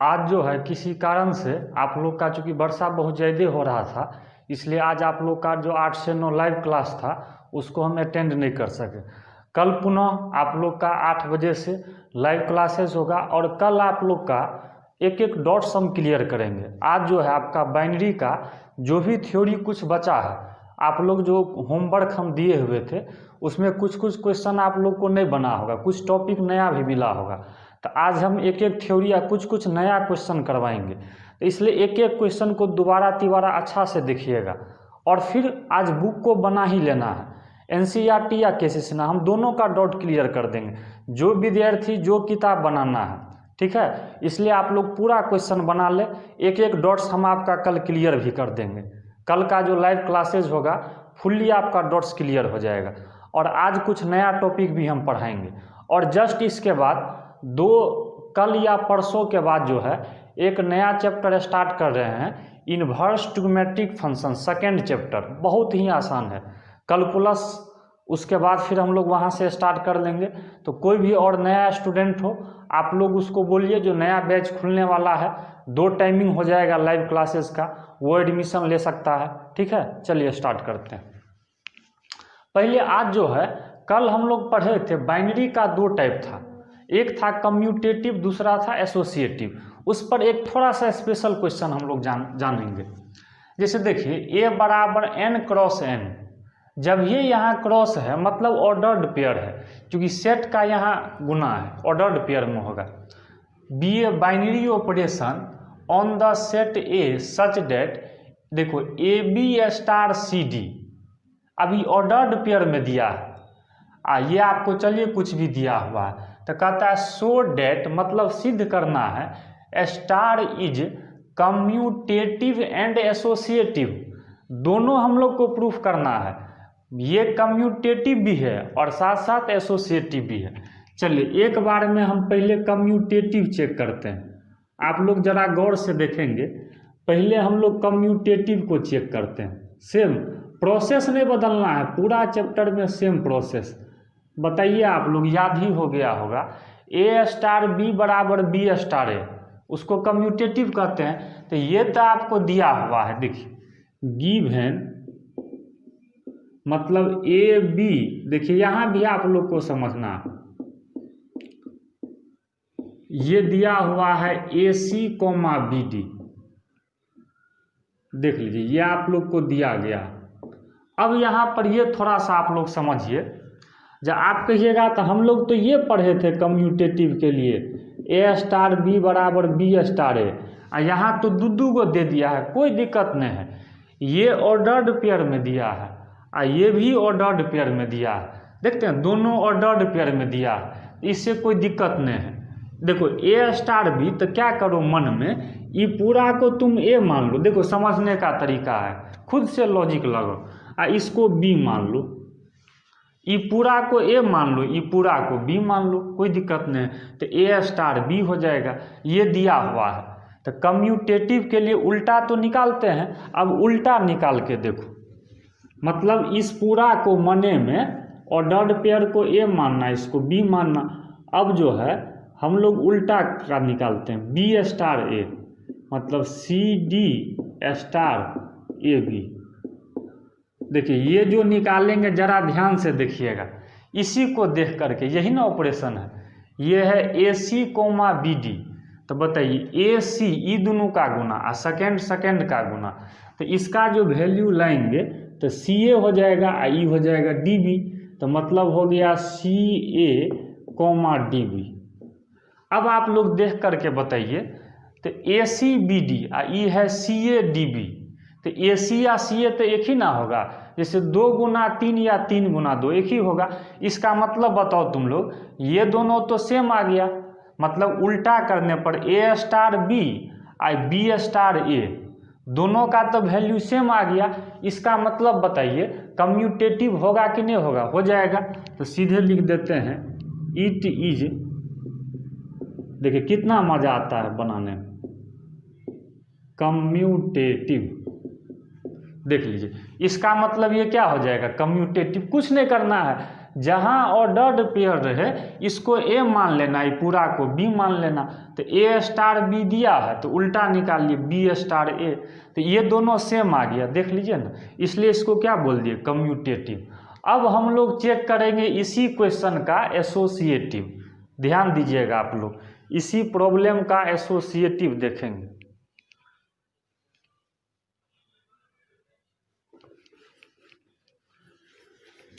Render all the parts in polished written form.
आज जो है किसी कारण से आप लोग का चूँकि वर्षा बहुत ज़्यादा हो रहा था, इसलिए आज आप लोग का जो 8 से 9 लाइव क्लास था उसको हम अटेंड नहीं कर सके। कल पुनः आप लोग का 8 बजे से लाइव क्लासेस होगा और कल आप लोग का एक एक डॉट्स हम क्लियर करेंगे। आज जो है आपका बाइनरी का जो भी थ्योरी कुछ बचा है, आप लोग जो होमवर्क हम दिए हुए थे उसमें कुछ कुछ क्वेश्चन आप लोग को नहीं बना होगा, कुछ टॉपिक नया भी मिला होगा, तो आज हम एक एक थ्योरी या कुछ कुछ नया क्वेश्चन करवाएंगे। तो इसलिए एक एक क्वेश्चन को दोबारा तिबारा अच्छा से देखिएगा और फिर आज बुक को बना ही लेना है। एनसीईआरटी या केसीसी ना, हम दोनों का डाउट क्लियर कर देंगे, जो विद्यार्थी जो किताब बनाना है, ठीक है। इसलिए आप लोग पूरा क्वेश्चन बना ले, एक एक डॉट्स हम आपका कल क्लियर भी कर देंगे। कल का जो लाइव क्लासेज होगा फुल्ली आपका डॉट्स क्लियर हो जाएगा और आज कुछ नया टॉपिक भी हम पढ़ाएंगे। और जस्ट इसके बाद कल या परसों के बाद जो है एक नया चैप्टर स्टार्ट कर रहे हैं, inverse trigonometric function, second chapter, बहुत ही आसान है। कैलकुलस उसके बाद फिर हम लोग वहाँ से स्टार्ट कर लेंगे। तो कोई भी और नया स्टूडेंट हो आप लोग उसको बोलिए, जो नया बैच खुलने वाला है 2 टाइमिंग हो जाएगा लाइव क्लासेस का, वो एडमिशन ले सकता है, ठीक है। चलिए स्टार्ट करते हैं। पहले आज जो है कल हम लोग पढ़े थे बाइनरी का 2 टाइप था, एक था कम्यूटेटिव, दूसरा था एसोसिएटिव। उस पर एक थोड़ा सा स्पेशल क्वेश्चन हम लोग जानेंगे। जैसे देखिए a बराबर n क्रॉस n, जब ये यहाँ क्रॉस है मतलब ऑर्डर्ड पेयर है, क्योंकि सेट का यहाँ गुना है, ऑर्डर्ड पेयर में होगा। Be a binary operation on the set A such that, देखो A B star C D अभी ऑर्डर्ड पेयर में दिया है, ये आपको चलिए कुछ भी दिया हुआ है तो कहता है सो डेट, मतलब सिद्ध करना है star is commutative and associative, दोनों हम लोग को प्रूफ करना है। ये कम्यूटेटिव भी है और साथ साथ एसोसिएटिव भी है। चलिए एक बार में हम पहले कम्यूटेटिव चेक करते हैं, आप लोग जरा गौर से देखेंगे। पहले हम लोग कम्यूटेटिव को चेक करते हैं। सेम प्रोसेस नहीं बदलना है, पूरा चैप्टर में सेम प्रोसेस। बताइए आप लोग याद ही हो गया होगा, ए स्टार बी बराबर बी स्टार ए, उसको कम्यूटेटिव कहते हैं। तो ये तो आपको दिया हुआ है, देखिए गिवन मतलब ए बी, देखिए यहाँ भी आप लोग को समझना है, ये दिया हुआ है ए सी कोमा बी डी, देख लीजिए ये आप लोग को दिया गया। अब यहाँ पर ये थोड़ा सा आप लोग समझिए, जब आप कहिएगा तो हम लोग तो ये पढ़े थे कम्यूटेटिव के लिए ए स्टार बी बराबर बी स्टार ए, यहाँ तो दू को दे दिया है, कोई दिक्कत नहीं है। ये ऑर्डर्ड पेयर में दिया है ये भी ऑर्डर्ड पेयर में दिया है, देखते हैं दोनों ऑर्डर्ड पेयर में दिया है, इससे कोई दिक्कत नहीं है। देखो ए स्टार बी, तो क्या करो मन में ये पूरा को तुम ए मान लो, देखो समझने का तरीका है, खुद से लॉजिक लगाओ। इसको बी मान लो, ये पूरा को ए मान लो, ये पूरा को बी मान लो, कोई दिक्कत नहीं, तो ए स्टार बी हो जाएगा। ये दिया हुआ है तो कम्यूटेटिव के लिए उल्टा तो निकालते हैं, अब उल्टा निकाल के देखो, मतलब इस पूरा को मने में ऑर्डर्ड पेयर को ए मानना, इसको बी मानना। अब जो है हम लोग उल्टा का निकालते हैं, बी स्टार ए मतलब c d star a b. देखिए ये जो निकालेंगे जरा ध्यान से देखिएगा, इसी को देख करके, यही ना ऑपरेशन है, ये है ए सी कोमा बी डी। तो बताइए ए सी ई दोनों का गुना और सेकेंड का गुना, तो इसका जो वैल्यू लाएंगे तो सी ए हो जाएगा और ई हो जाएगा डी बी, तो मतलब हो गया सी ए कोमा डी बी। अब आप लोग देख करके बताइए, तो ए सी बी डी और ई है सी ए डी बी, तो ए सी या सी ए तो एक ही ना होगा, जैसे 2 गुना 3 या 3 गुना 2 एक ही होगा। इसका मतलब बताओ तुम लोग, ये दोनों तो सेम आ गया, मतलब उल्टा करने पर ए स्टार बी और बी स्टार ए, दोनों का तो वैल्यू सेम आ गया। इसका मतलब बताइए कम्यूटेटिव होगा कि नहीं होगा, हो जाएगा। तो सीधे लिख देते हैं इट इज, देखिए कितना मजा आता है बनाने में, कम्यूटेटिव। देख लीजिए इसका मतलब ये क्या हो जाएगा, कम्यूटेटिव। कुछ नहीं करना है, जहाँ ऑर्डर्ड पेयर रहे इसको ए मान लेना, ये पूरा को बी मान लेना। तो ए स्टार बी दिया है तो उल्टा निकालिए बी स्टार ए, तो ये दोनों सेम आ गया, देख लीजिए ना, इसलिए इसको क्या बोल दिए, कम्यूटेटिव। अब हम लोग चेक करेंगे इसी क्वेश्चन का एसोसिएटिव, ध्यान दीजिएगा आप लोग, इसी प्रॉब्लम का एसोसिएटिव देखेंगे।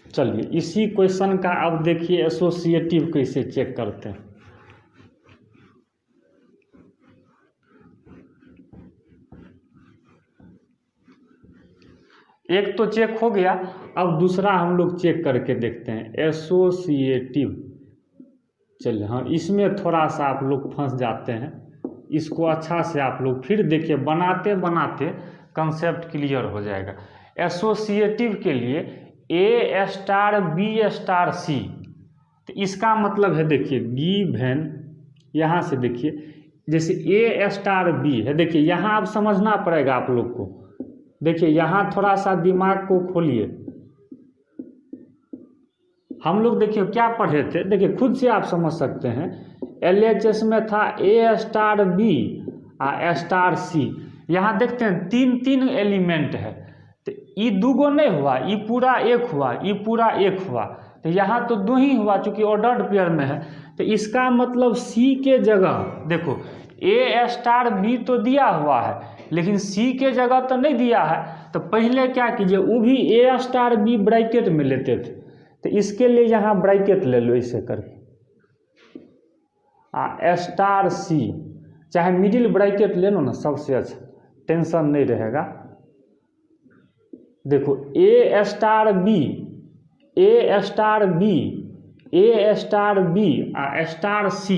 चलिए इसी क्वेश्चन का अब देखिए एसोसिएटिव कैसे चेक करते हैं। एक तो चेक हो गया, अब दूसरा हम लोग चेक करके देखते हैं एसोसिएटिव। चलिए हाँ, इसमें थोड़ा सा आप लोग फंस जाते हैं, इसको अच्छा से आप लोग फिर देखिए, बनाते बनाते कंसेप्ट क्लियर हो जाएगा। एसोसिएटिव के लिए ए स्टार बी स्टार सी, तो इसका मतलब है देखिए गिवन, यहाँ से देखिए जैसे ए स्टार बी है, देखिए यहाँ आप समझना पड़ेगा आप लोग को, देखिए यहाँ थोड़ा सा दिमाग को खोलिए। हम लोग देखिए क्या पढ़े थे, देखिए खुद से आप समझ सकते हैं। LHS में था ए स्टार बी आ स्टार सी, यहाँ देखते हैं तीन तीन एलिमेंट है, तो ये दूगो नहीं हुआ, ये पूरा एक हुआ, ये पूरा एक हुआ, तो यहाँ तो दो ही हुआ चूंकि ऑर्डर्ड पेयर में है। तो इसका मतलब सी के जगह देखो ए स्टार बी तो दिया हुआ है, लेकिन सी के जगह तो नहीं दिया है, तो पहले क्या कीजिए, वो भी ए स्टार बी ब्रैकेट में लेते थे, तो इसके लिए यहाँ ब्रैकेट ले लो इसे करके, स्टार सी, चाहे मिडिल ब्रैकेट ले लो ना, सबसे अच्छा, टेंशन नहीं रहेगा। देखो ए स्टार बी, ए स्टार बी, ए स्टार बी स्टार सी,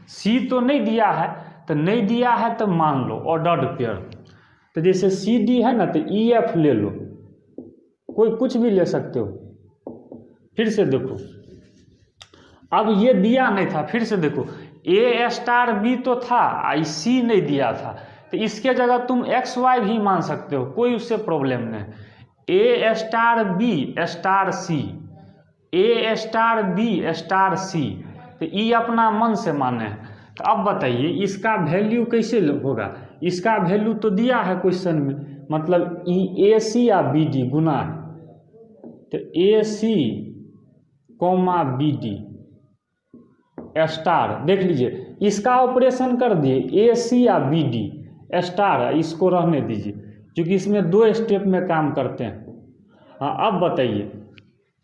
सी तो नहीं दिया है, तो नहीं दिया है तो मान लो ऑर्डर्ड पेयर, तो जैसे सी डी है ना, तो ई एफ ले लो, कोई कुछ भी ले सकते हो। फिर से देखो, अब ये दिया नहीं था, फिर से देखो ए स्टार बी तो था, आई सी नहीं दिया था, तो इसके जगह तुम एक्स वाई भी मान सकते हो, कोई उससे प्रॉब्लम नहीं। ए स्टार बी स्टार सी, ए स्टार बी स्टार सी, तो ई अपना मन से माने हैं। तो अब बताइए इसका वैल्यू कैसे होगा, इसका वैल्यू तो दिया है क्वेश्चन में, मतलब ई ए सी या बी डी गुना है, तो ए C comma B D star, देख लीजिए इसका ऑपरेशन कर दिए, ए सी या बी डी स्टार, इसको रहने दीजिए क्योंकि इसमें दो स्टेप में काम करते हैं। हाँ अब बताइए,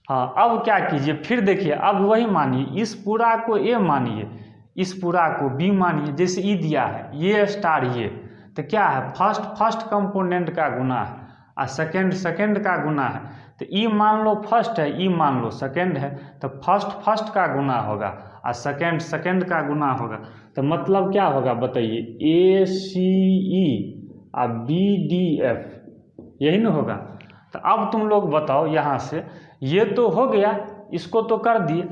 हाँ अब क्या कीजिए, फिर देखिए अब वही मानिए, इस पूरा को ए मानिए, इस पूरा को बी मानिए, जैसे ई दिया है ये स्टार ये, तो क्या है फर्स्ट कंपोनेंट का गुना है और सेकंड का गुना है, तो ई मान लो फर्स्ट है, ई मान लो सेकंड है, तो फर्स्ट का गुना होगा और सेकंड का गुना होगा, तो मतलब क्या होगा बताइए, ए सी ई और बी डी एफ, यही ना होगा। तो अब तुम लोग बताओ, यहाँ से ये तो हो गया, इसको तो कर दिए,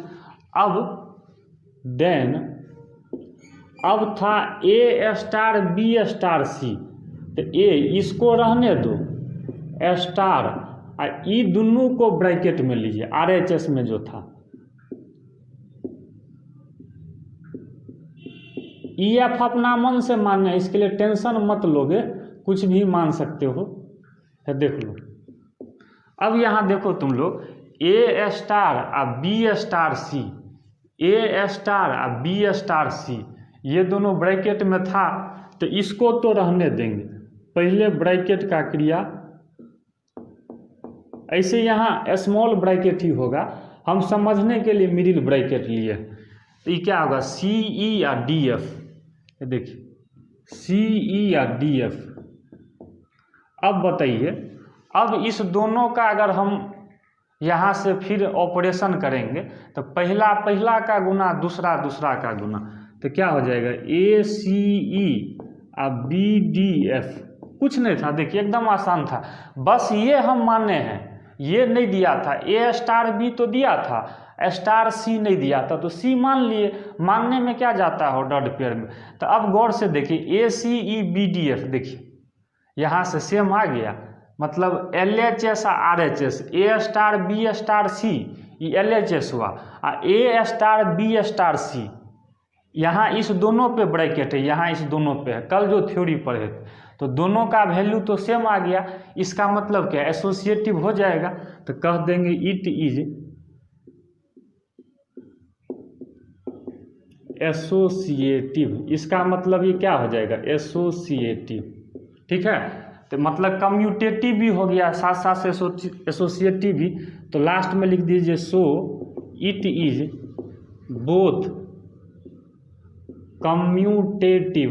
अब था ए स्टार बी स्टार सी, तो ए इसको रहने दो स्टार, और ई दोनों को ब्रैकेट में लीजिए, RHS में जो था ई एफ अपना मन से मानना है, इसके लिए टेंशन मत लोगे, कुछ भी मान सकते हो, है देख लो। अब यहाँ देखो तुम लोग ए स्टार और बी स्टार सी, ए स्टार और बी स्टार सी, ये दोनों ब्रैकेट में था, तो इसको तो रहने देंगे, पहले ब्रैकेट का क्रिया, ऐसे यहाँ स्मॉल ब्रैकेट ही होगा, हम समझने के लिए मिडिल ब्रैकेट लिए, तो ये क्या होगा सी ई या डी एफ, देखिए सी ई या डी एफ। अब बताइए, अब इस दोनों का अगर हम यहाँ से फिर ऑपरेशन करेंगे, तो पहला का गुना दूसरा का गुना, तो क्या हो जाएगा ए सी ई और बी डी एफ, कुछ नहीं था, देखिए एकदम आसान था, बस ये हम माने हैं, ये नहीं दिया था, ए स्टार बी तो दिया था, स्टार सी नहीं दिया था, तो सी मान लिए, मानने में क्या जाता है ऑर्डर्ड पेयर में। तो अब गौर से देखिए ए सी ई बी डी एफ, देखिए यहाँ से सेम आ गया, मतलब LHS और RHS, A star B star C, ये LHS हुआ, और A star B star C, यहाँ इस दोनों पे ब्रैकेट है, यहाँ इस दोनों पे है। कल जो थ्योरी पढ़े थे तो दोनों का वैल्यू तो सेम आ गया, इसका मतलब क्या, एसोसिएटिव हो जाएगा। तो कह देंगे इट इज एसोसिएटिव, इसका मतलब ये क्या हो जाएगा, एसोसिएटिव। ठीक है, तो मतलब कम्यूटेटिव भी हो गया, साथ साथ से एसोसिएटिव भी। तो लास्ट में लिख दीजिए so it is both commutative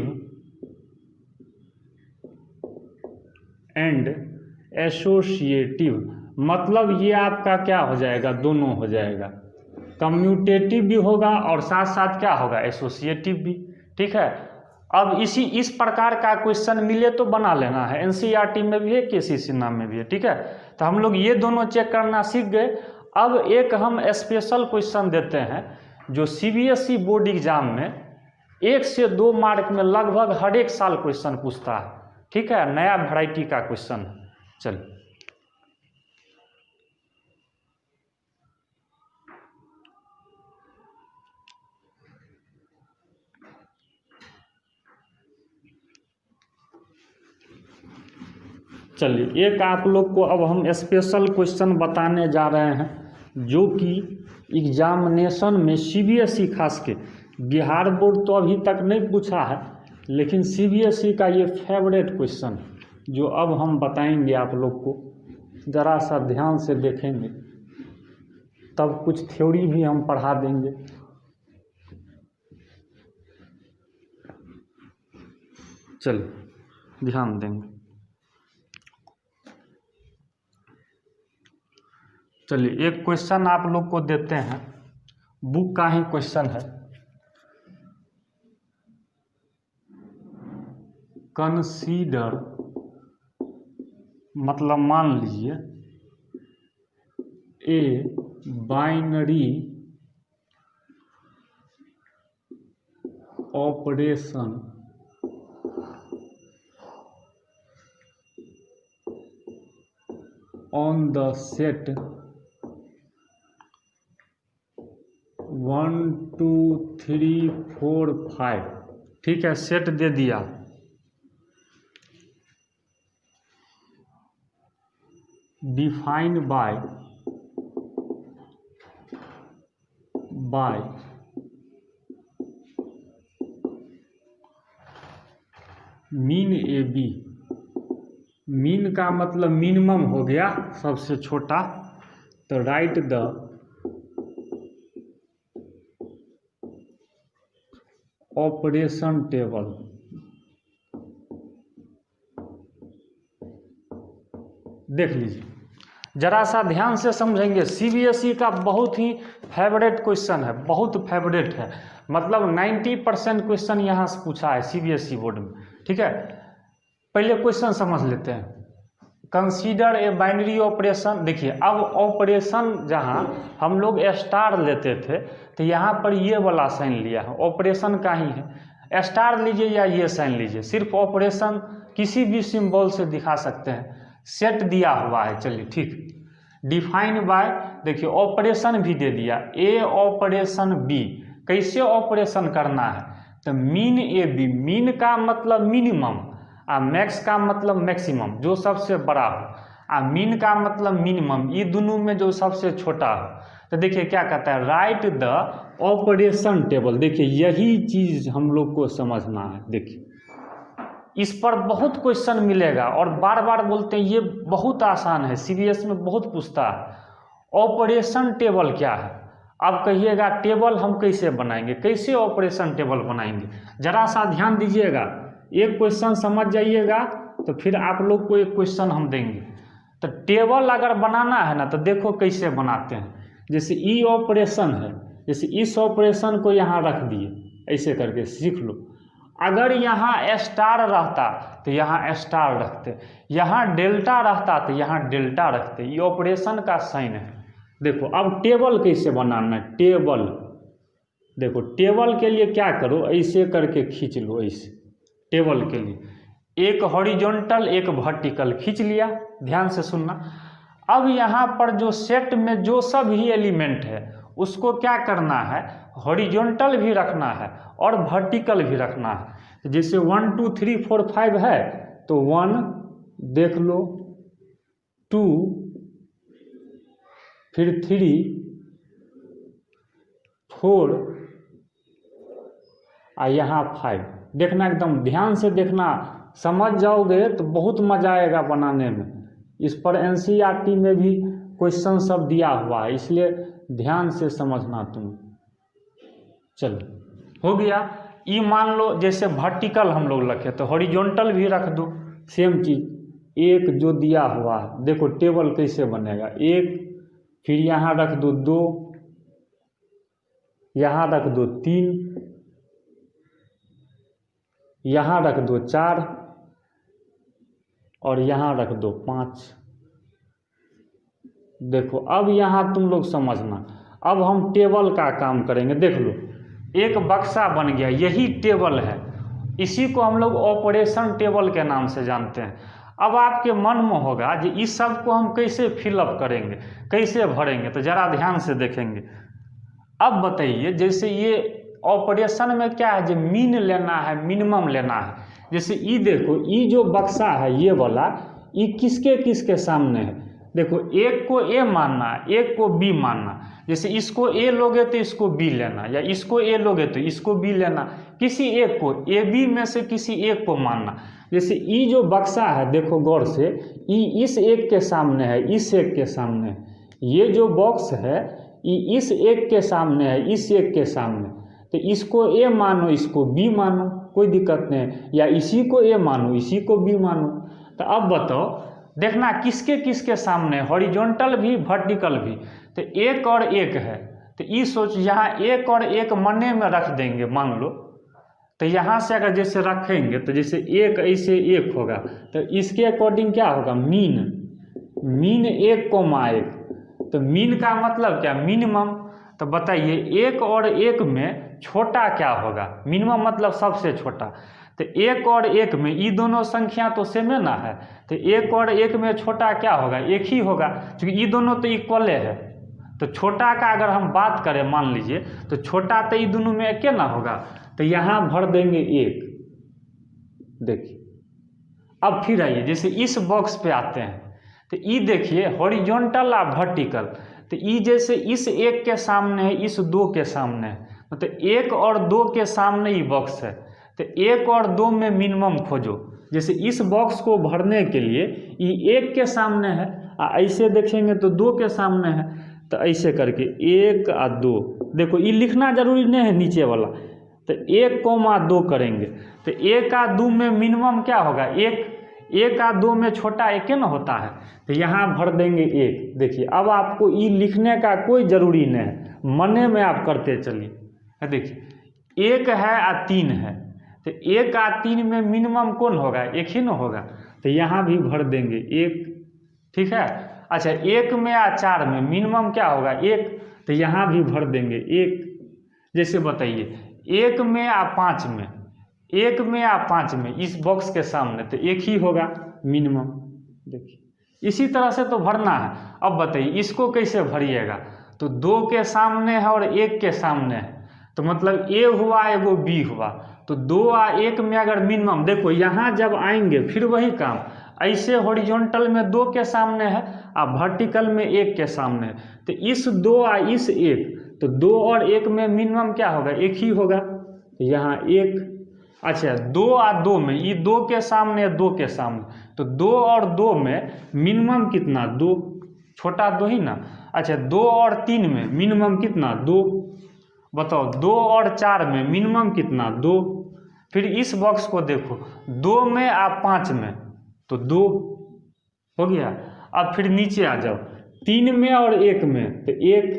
and associative. मतलब ये आपका क्या हो जाएगा, दोनों हो जाएगा, कम्यूटेटिव भी होगा और साथ साथ क्या होगा, एसोसिएटिव भी। ठीक है, अब इस प्रकार का क्वेश्चन मिले तो बना लेना है, एनसीईआरटी में भी है, केसीसी नाम में भी है। ठीक है, तो हम लोग ये दोनों चेक करना सीख गए। अब एक हम स्पेशल क्वेश्चन देते हैं जो सीबीएसई बोर्ड एग्जाम में 1 से 2 मार्क में लगभग हर एक साल क्वेश्चन पूछता है। ठीक है, नया वैरायटी का क्वेश्चन है। चलिए चलिए एक आप लोग को अब हम स्पेशल क्वेश्चन बताने जा रहे हैं जो कि एग्जामिनेशन में सीबीएसई खास के, बिहार बोर्ड तो अभी तक नहीं पूछा है, लेकिन सीबीएसई का ये फेवरेट क्वेश्चन जो अब हम बताएंगे आप लोग को, ज़रा सा ध्यान से देखेंगे तब कुछ थ्योरी भी हम पढ़ा देंगे। चलिए ध्यान देंगे। चलिए एक क्वेश्चन आप लोग को देते हैं, बुक का ही क्वेश्चन है। कंसीडर, मतलब मान लीजिए ए binary operation on the set 1 2 3 4 5। ठीक है, सेट दे दिया, defined by mean a b. Mean का मतलब मिनिमम हो गया, सबसे छोटा। तो राइट द ऑपरेशन टेबल। देख लीजिए, जरा सा ध्यान से समझेंगे। सीबीएसई का बहुत ही फेवरेट क्वेश्चन है, बहुत फेवरेट है, मतलब 90% क्वेश्चन यहाँ से पूछा है सीबीएसई बोर्ड में। ठीक है, पहले क्वेश्चन समझ लेते हैं। Consider a binary operation. देखिए, अब ऑपरेशन जहाँ हम लोग स्टार लेते थे तो यहाँ पर ये वाला साइन लिया है, ऑपरेशन का ही है। स्टार लीजिए या ये साइन लीजिए, सिर्फ ऑपरेशन किसी भी सिंबल से दिखा सकते हैं। सेट दिया हुआ है, चलिए ठीक। डिफाइन बाय, देखिए ऑपरेशन भी दे दिया, ए ऑपरेशन बी। कैसे ऑपरेशन करना है, तो मीन ए बी। मीन का मतलब मिनिमम, और मैक्स का मतलब मैक्सिमम, जो सबसे बड़ा हो, और मीन का मतलब मिनिमम, ये दोनों में जो सबसे छोटा हो। तो देखिए क्या कहता है, राइट द ऑपरेशन टेबल। देखिए यही चीज हम लोग को समझना है। देखिए इस पर बहुत क्वेश्चन मिलेगा और बार बार बोलते हैं ये बहुत आसान है, सीबीएस में बहुत पूछता है। ऑपरेशन टेबल क्या है, अब कहिएगा टेबल हम कैसे बनाएंगे, कैसे ऑपरेशन टेबल बनाएंगे। जरा सा ध्यान दीजिएगा, एक क्वेश्चन समझ जाइएगा तो फिर आप लोग को एक क्वेश्चन हम देंगे। तो टेबल अगर बनाना है ना तो देखो कैसे बनाते हैं। जैसे ई ऑपरेशन है, जैसे इस ऑपरेशन को यहाँ रख दिए, ऐसे करके सीख लो। अगर यहाँ स्टार रहता तो यहाँ स्टार रखते, यहाँ डेल्टा रहता तो यहाँ डेल्टा रखते। ये ऑपरेशन का साइन है। देखो अब टेबल कैसे बनाना है, टेबल देखो, टेबल के लिए क्या करो, ऐसे करके खींच लो, ऐसे टेबल के लिए एक हॉरिजॉन्टल एक वर्टिकल खींच लिया, ध्यान से सुनना। अब यहाँ पर जो सेट में जो सब ही एलिमेंट है उसको क्या करना है, हॉरिजॉन्टल भी रखना है और वर्टिकल भी रखना है। जैसे 1 2 3 4 5 है तो 1 देख लो, 2 फिर 3 4 और यहाँ 5। देखना, एकदम ध्यान से देखना, समझ जाओगे तो बहुत मजा आएगा बनाने में। इस पर एनसीईआरटी में भी क्वेश्चन सब दिया हुआ है, इसलिए ध्यान से समझना तुम। चलो हो गया। ई मान लो जैसे वर्टिकल हम लोग रखे तो हॉरिजॉन्टल भी रख दो, सेम चीज। एक जो दिया हुआ है, देखो टेबल कैसे बनेगा, एक फिर यहाँ रख दो 2, यहाँ रख दो 3, यहाँ रख दो 4 और यहाँ रख दो 5। देखो अब यहाँ तुम लोग समझना, अब हम टेबल का काम करेंगे। देख लो एक बक्सा बन गया, यही टेबल है, इसी को हम लोग ऑपरेशन टेबल के नाम से जानते हैं। अब आपके मन में होगा कि इस सब को हम कैसे फिलअप करेंगे, कैसे भरेंगे, तो जरा ध्यान से देखेंगे। अब बताइए, जैसे ये ऑपरेशन में क्या है, जो मीन लेना है, मिनिमम लेना है। जैसे ई देखो, ई जो बक्सा है ये वाला, ई किसके किसके सामने है, देखो एक को ए मानना, एक को बी मानना। जैसे इसको ए लोगे तो इसको बी लेना, या इसको ए लोगे तो इसको बी लेना, किसी एक को, ए बी में से किसी एक को मानना। जैसे ई जो बक्सा है, देखो गौर से, ई इस एक के सामने है, इस एक के सामने है। ये जो बॉक्स है ई इस एक के सामने है, इस एक के सामने, तो इसको ए मानो, इसको बी मानो, कोई दिक्कत नहीं। या इसी को ए मानो, इसी को बी मानो। तो अब बताओ, देखना किसके किसके सामने, हॉरिजॉन्टल भी वर्टिकल भी। तो एक और एक है, तो ये सोच, यहाँ एक और एक मने में रख देंगे मान लो। तो यहाँ से अगर जैसे रखेंगे तो जैसे एक ऐसे एक होगा, तो इसके अकॉर्डिंग क्या होगा, मीन, मीन 1,1। तो मीन का मतलब क्या, मिनिमम। तो बताइए एक और एक में छोटा क्या होगा, मिनिमम मतलब सबसे छोटा। तो एक और एक में ये दोनों संख्या तो सेम है ना है, तो एक और एक में छोटा क्या होगा, एक ही होगा, क्योंकि ये दोनों तो इक्वल है। तो छोटा का अगर हम बात करें मान लीजिए, तो छोटा तो ये दोनों में एक ना होगा, तो यहाँ भर देंगे एक। देखिए अब फिर आइए, जैसे इस बॉक्स पे आते हैं, तो ये देखिए हॉरिजॉन्टल और वर्टिकल। तो ये जैसे इस एक के सामने है, इस 2 के सामने है, मतलब 1 और 2 के सामने ही बॉक्स है। तो 1 और 2 में मिनिमम खोजो। जैसे इस बॉक्स को भरने के लिए ये 1 के सामने है, ऐसे देखेंगे तो 2 के सामने है, तो ऐसे करके 1 और 2, देखो ये लिखना जरूरी नहीं है नीचे वाला। तो 1,2 करेंगे, तो 1 और 2 में मिनिमम क्या होगा, 1 और 2 में छोटा एक ना होता है, तो यहाँ भर देंगे 1। देखिए अब आपको ये लिखने का कोई ज़रूरी नहीं है, मने में आप करते चलिए। देखिए 1 है और 3 है, तो 1 और 3 में मिनिमम कौन होगा, एक ही ना होगा, तो यहाँ भी भर देंगे 1। ठीक है। अच्छा 1 में और 4 में मिनिमम क्या होगा, 1, तो यहाँ भी भर देंगे 1। जैसे बताइए 1 में और 5 में, 1 में और 5 में इस बॉक्स के सामने, तो एक ही होगा मिनिमम। देखिए इसी तरह से तो भरना है। अब बताइए इसको कैसे भरिएगा, तो 2 के सामने है और 1 के सामने है, तो मतलब ए हुआ एगो बी हुआ, तो 2 और 1 में अगर मिनिमम, देखो यहाँ जब आएंगे फिर वही काम, ऐसे हॉरिजॉन्टल में 2 के सामने है और वर्टिकल में 1 के सामने है, तो इस 2 और इस 1, तो 2 और 1 में मिनिमम क्या होगा, एक ही होगा, तो यहाँ 1। अच्छा 2 और 2 में, ये 2 के सामने 2 के सामने, तो 2 और 2 में मिनिमम कितना, 2, छोटा 2 ही ना। अच्छा 2 और 3 में मिनिमम कितना, 2, बताओ 2 और 4 में मिनिमम कितना, 2। फिर इस बॉक्स को देखो, 2 में और 5 में, तो 2 हो गया। अब फिर नीचे आ जाओ, 3 में और 1 में, तो 1,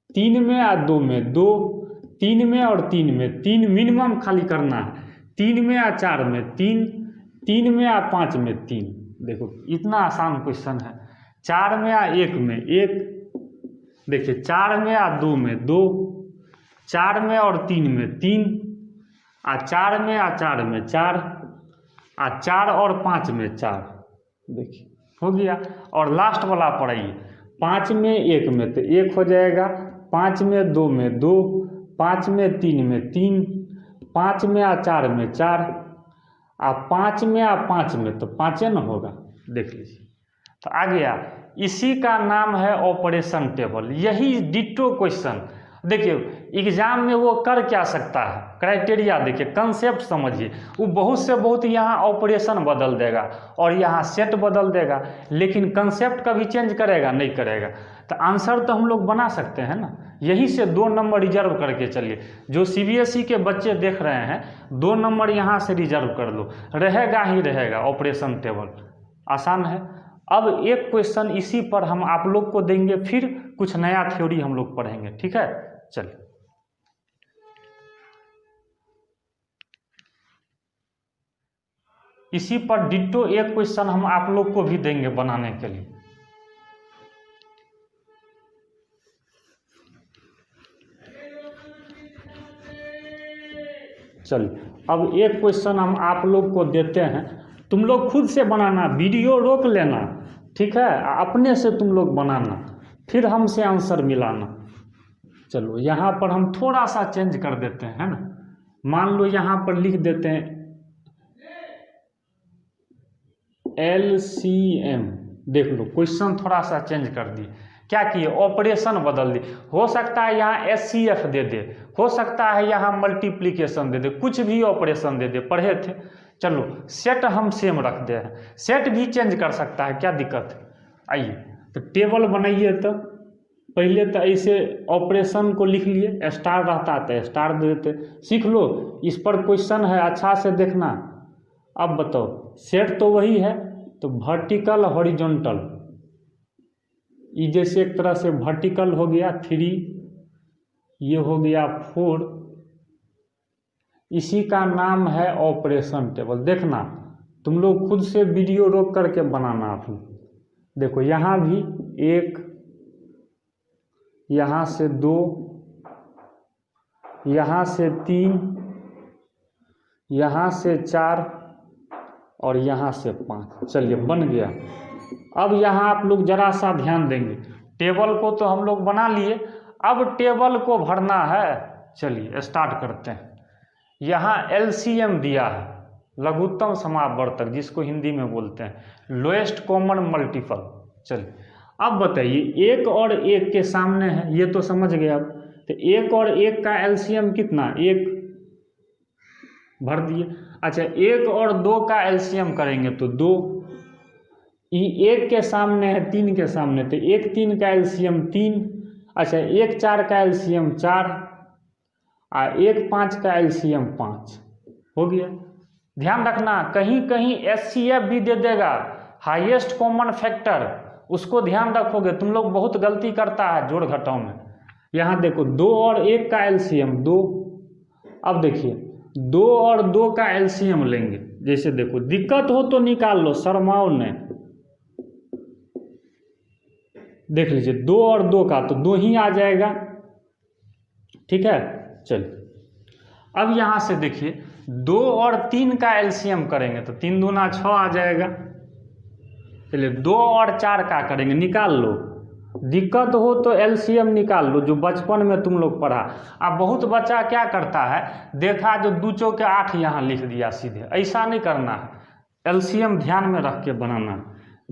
3 में और 2 में 2, 3 में और 3 में 3, मिनिमम खाली करना है। 3 में और 4 में 3, 3 में और 5 में 3। देखो इतना आसान क्वेश्चन है। 4 में और 1 में 1, देखिए 4 में और 2 में 2, 4 में और 3 में 3, और 4 में और 4 में 4, 4 और 5 में 4, देखिए हो गया। और लास्ट वाला पढ़ाइए, 5 में 1 में तो 1 हो जाएगा, 5 में 2 में 2, 5 में 3 में 3, 5 में 4 में 4, 5 में 5 में तो 5 न होगा, देख लीजिए। तो आ गया, इसी का नाम है ऑपरेशन टेबल। यही डिट्टो क्वेश्चन देखिए एग्जाम में वो कर क्या सकता है, क्राइटेरिया देखिए, कंसेप्ट समझिए। वो बहुत से बहुत यहाँ ऑपरेशन बदल देगा और यहाँ सेट बदल देगा, लेकिन कंसेप्ट कभी चेंज करेगा नहीं करेगा। तो आंसर तो हम लोग बना सकते हैं ना, यही से 2 नंबर रिजर्व करके चलिए। जो सीबीएसई के बच्चे देख रहे हैं, 2 नंबर यहाँ से रिजर्व कर लो, रहेगा ही रहेगा ऑपरेशन टेबल। आसान है। अब एक क्वेश्चन इसी पर हम आप लोग को देंगे, फिर कुछ नया थ्योरी हम लोग पढ़ेंगे, ठीक है। चलिए, इसी पर डिट्टो एक क्वेश्चन हम आप लोग को भी देंगे बनाने के लिए। चलिए, अब एक क्वेश्चन हम आप लोग को देते हैं, तुम लोग खुद से बनाना, वीडियो रोक लेना, ठीक है, अपने से तुम लोग बनाना, फिर हमसे आंसर मिलाना। चलो यहाँ पर हम थोड़ा सा चेंज कर देते हैं, है ना। मान लो यहाँ पर लिख देते हैं LCM, देख लो क्वेश्चन थोड़ा सा चेंज कर दिए, क्या किए, ऑपरेशन बदल दिए। हो सकता है यहाँ SCF दे दे, हो सकता है यहाँ मल्टीप्लिकेशन दे दे, कुछ भी ऑपरेशन दे दे, पढ़े थे। चलो सेट हम सेम रख दे हैं, सेट भी चेंज कर सकता है, क्या दिक्कत है। आइए तो टेबल बनाइए। तो पहले तो ऐसे ऑपरेशन को लिख लिए, स्टार रहता तो स्टार दे देते, सीख लो। इस पर क्वेश्चन है, अच्छा से देखना। अब बताओ, सेट तो वही है, तो वर्टिकल हॉरिजॉन्टल, ये जैसे एक तरह से वर्टिकल हो गया 3, ये हो गया 4, इसी का नाम है ऑपरेशन टेबल। देखना तुम लोग खुद से वीडियो रोक करके बनाना अपनी। देखो यहाँ भी 1, यहाँ से 2, यहाँ से 3, यहाँ से 4 और यहाँ से 5। चलिए बन गया। अब यहाँ आप लोग जरा सा ध्यान देंगे, टेबल को तो हम लोग बना लिए, अब टेबल को भरना है। चलिए स्टार्ट करते हैं। यहाँ LCM दिया है, लघुत्तम समावर्तक, जिसको हिंदी में बोलते हैं लोएस्ट कॉमन मल्टीपल। चलिए अब बताइए, 1 और 1 के सामने है, ये तो समझ गए। अब तो 1 और 1 का LCM कितना, 1 भर दिए। अच्छा 1 और 2 का LCM करेंगे तो 2, 1 के सामने है 3 के सामने, तो 1 3 का LCM 3। अच्छा 1 4 का LCM 4 और 1 5 का LCM 5 हो गया। ध्यान रखना कहीं कहीं SCF भी दे देगा, हाईएस्ट कॉमन फैक्टर, उसको ध्यान रखोगे। तुम लोग बहुत गलती करता है जोड़ घटाव में। यहाँ देखो 2 और 1 का LCM 2। अब देखिए 2 और 2 का LCM लेंगे, जैसे देखो दिक्कत हो तो निकाल लो, शर्माओ ने। देख लीजिए 2 और 2 का तो 2 ही आ जाएगा, ठीक है। चलिए अब यहाँ से देखिए 2 और 3 का LCM करेंगे तो 3 दूना 6 आ जाएगा। चलिए 2 और 4 का करेंगे, निकाल लो। दिक्कत हो तो LCM निकाल लो, जो बचपन में तुम लोग पढ़ा। अब बहुत बच्चा क्या करता है, देखा जो 2 चौके 8 यहाँ लिख दिया सीधे, ऐसा नहीं करना है। LCM ध्यान में रख के बनाना।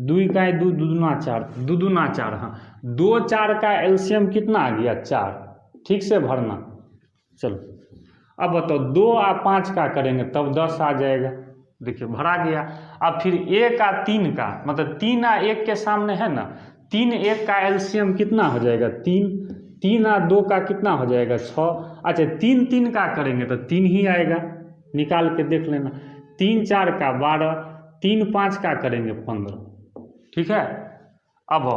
2 का 2, 2 दूना 4, 2 दूना 4, हाँ 2 4 का LCM कितना आ गया, 4, ठीक से भरना। चलो अब बताओ 2 और 5 का करेंगे तब 10 आ जाएगा, देखिए भरा गया। अब फिर 1 और 3 का, मतलब 3 और 1 के सामने है ना, 3 1 का LCM कितना हो जाएगा, 3, 3 और 2 का कितना हो जाएगा, 6। अच्छा 3 3 का करेंगे तो 3 ही आएगा, निकाल के देख लेना। 3 4 का 12, 3 5 का करेंगे 15, ठीक है। अब